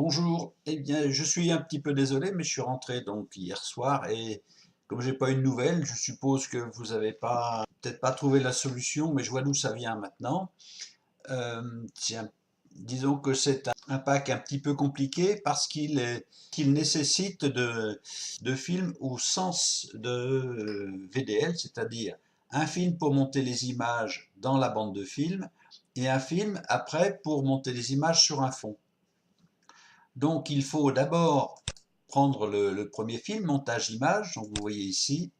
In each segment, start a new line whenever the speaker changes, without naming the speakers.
Bonjour, eh bien je suis un petit peu désolé mais je suis rentré donc hier soir et comme j'ai pas eu de nouvelles, je suppose que vous avez pas peut-être pas trouvé la solution mais je vois d'où ça vient maintenant. Tiens, disons que c'est un pack un petit peu compliqué parce qu'il nécessite de films au sens de VDL, c'est-à-dire un film pour monter les images dans la bande de film et un film après pour monter les images sur un fond. Donc il faut d'abord prendre le premier film, montage image, donc vous voyez ici,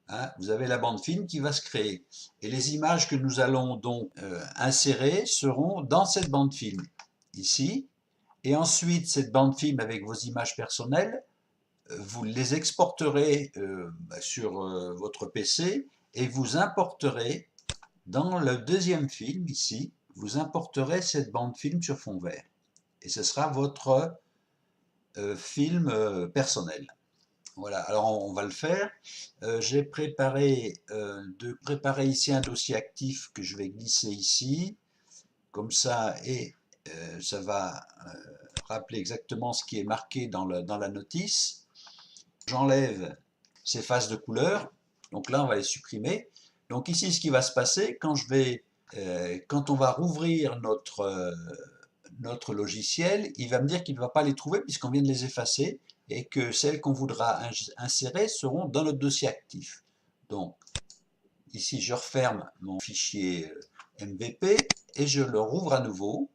hein, vous avez la bande film qui va se créer. Et les images que nous allons donc insérer seront dans cette bande film, ici. Et ensuite, cette bande film avec vos images personnelles, vous les exporterez sur votre PC et vous importerez dans le deuxième film, ici, vous importerez cette bande film sur fond vert. Et ce sera votre film personnel. Voilà, alors on va le faire. J'ai préparé ici un dossier actif que je vais glisser ici, comme ça, et ça va rappeler exactement ce qui est marqué dans la notice. J'enlève ces phases de couleurs, donc là on va les supprimer. Donc ici ce qui va se passer, quand on va rouvrir notre logiciel, il va me dire qu'il ne va pas les trouver puisqu'on vient de les effacer et que celles qu'on voudra insérer seront dans notre dossier actif. Donc, ici, je referme mon fichier MVP et je le rouvre à nouveau.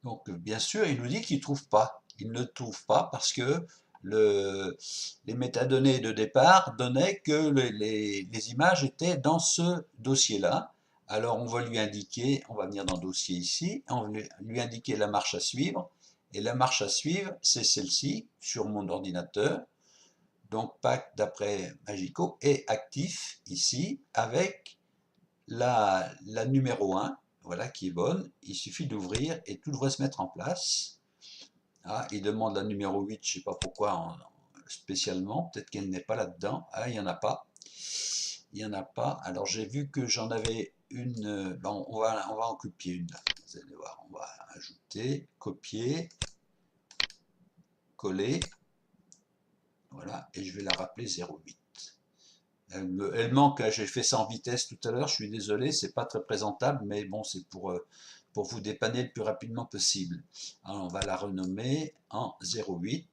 Donc, bien sûr, il nous dit qu'il ne trouve pas. Il ne trouve pas parce que les métadonnées de départ donnaient que les images étaient dans ce dossier-là. Alors on va lui indiquer, on va venir dans le dossier ici, on va lui indiquer la marche à suivre. Et la marche à suivre, c'est celle-ci sur mon ordinateur. Donc pack d'après Magico est actif ici avec la numéro 1, voilà qui est bonne. Il suffit d'ouvrir et tout devrait se mettre en place. Ah, il demande la numéro 8, je ne sais pas pourquoi spécialement, peut-être qu'elle n'est pas là-dedans. Ah, il n'y en a pas. Il n'y en a pas. Alors j'ai vu que j'en avais une. Bon, on va en copier une là. Vous allez voir, on va ajouter, copier, coller. Voilà, et je vais la rappeler 08. Elle manque, j'ai fait ça en vitesse tout à l'heure, je suis désolé, c'est pas très présentable, mais bon, c'est pour vous dépanner le plus rapidement possible. Alors on va la renommer en 08.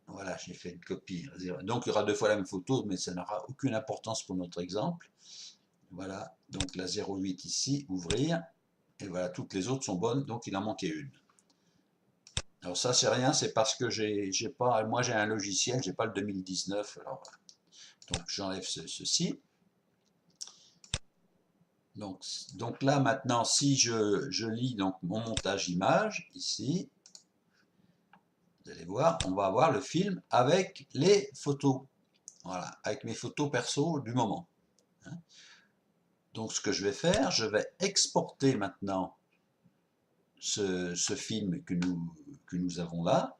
Voilà, j'ai fait une copie. Donc il y aura deux fois la même photo, mais ça n'aura aucune importance pour notre exemple. Voilà, donc la 08 ici, ouvrir. Et voilà, toutes les autres sont bonnes, donc il en manquait une. Alors ça, c'est rien, c'est parce que moi j'ai un logiciel, j'ai pas le 2019. Alors, donc j'enlève ceci. Donc là, maintenant, si je lis donc, mon montage image, ici, vous allez voir, on va avoir le film avec les photos. Voilà, avec mes photos perso du moment. Hein. Donc ce que je vais faire, je vais exporter maintenant ce film que nous avons là,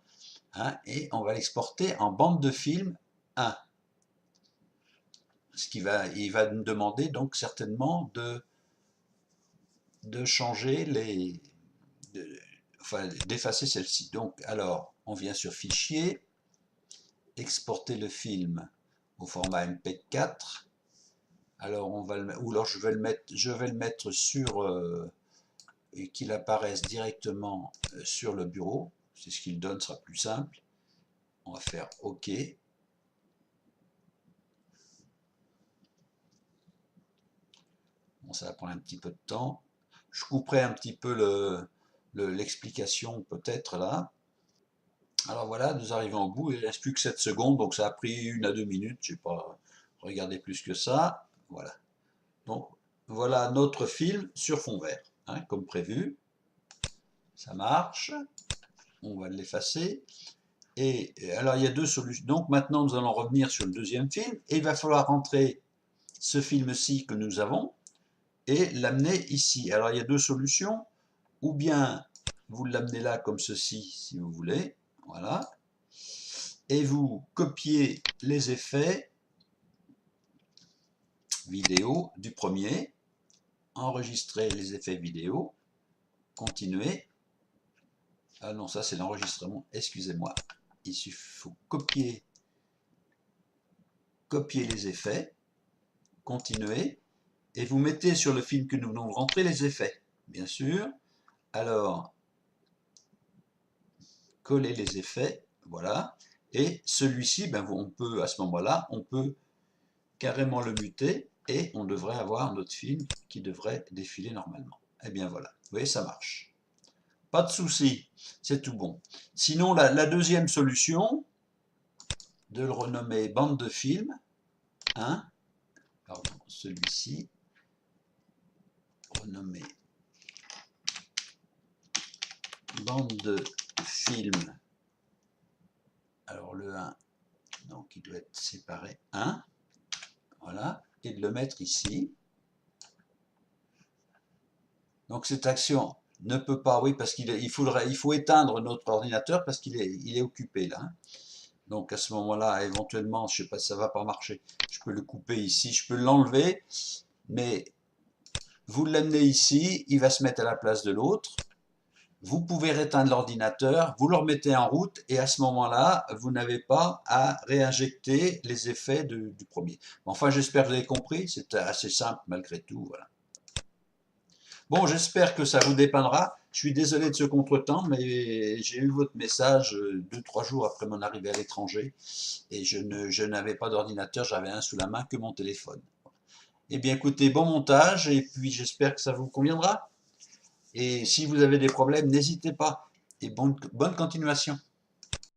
hein, et on va l'exporter en bande de film 1. Il va nous demander donc certainement de changer enfin d'effacer celle-ci. Donc alors, on vient sur Fichier, exporter le film au format MP4. Alors on va ou alors je vais le mettre sur et qu'il apparaisse directement sur le bureau. C'est ce qu'il donne, sera plus simple. On va faire OK. Bon, ça va prendre un petit peu de temps. Je couperai un petit peu l'explication peut-être là. Alors voilà, nous arrivons au bout. Il ne reste plus que 7 secondes, donc ça a pris 1 à 2 minutes. Je n'ai pas regardé plus que ça. Voilà. Donc voilà notre film sur fond vert, hein, comme prévu. Ça marche. On va l'effacer. Et alors il y a deux solutions. Donc maintenant nous allons revenir sur le deuxième film et il va falloir rentrer ce film-ci que nous avons et l'amener ici. Alors il y a deux solutions. Ou bien vous l'amenez là comme ceci si vous voulez. Voilà. Et vous copiez les effets vidéo du premier, enregistrez les effets vidéo, continuez. Ah non, ça c'est l'enregistrement, excusez-moi. Il faut copier les effets, continuer, et vous mettez sur le film que nous venons de rentrer les effets, bien sûr. Alors, coller les effets, voilà. Et celui-ci, ben, on peut, à ce moment-là, on peut carrément le muter et on devrait avoir notre film qui devrait défiler normalement. Et bien voilà, vous voyez, ça marche. Pas de souci, c'est tout bon. Sinon, la deuxième solution, de le renommer bande de film, hein, pardon, celui-ci, renommé bande de film, alors le 1, donc il doit être séparé 1, voilà, et de le mettre ici. Donc cette action ne peut pas, oui, parce il faut éteindre notre ordinateur parce qu'il est occupé là. Donc à ce moment-là, éventuellement, je ne sais pas si ça va pas marcher, je peux le couper ici, je peux l'enlever, mais vous l'amenez ici, il va se mettre à la place de l'autre. Vous pouvez éteindre l'ordinateur, vous le remettez en route et à ce moment-là, vous n'avez pas à réinjecter les effets du premier. Enfin, j'espère que vous avez compris, c'est assez simple malgré tout. Voilà. Bon, j'espère que ça vous dépeindra. Je suis désolé de ce contretemps, mais j'ai eu votre message 2-3 jours après mon arrivée à l'étranger et je n'avais pas d'ordinateur, j'avais un sous la main que mon téléphone. Eh bien écoutez, bon montage et puis j'espère que ça vous conviendra. Et si vous avez des problèmes, n'hésitez pas et bonne continuation.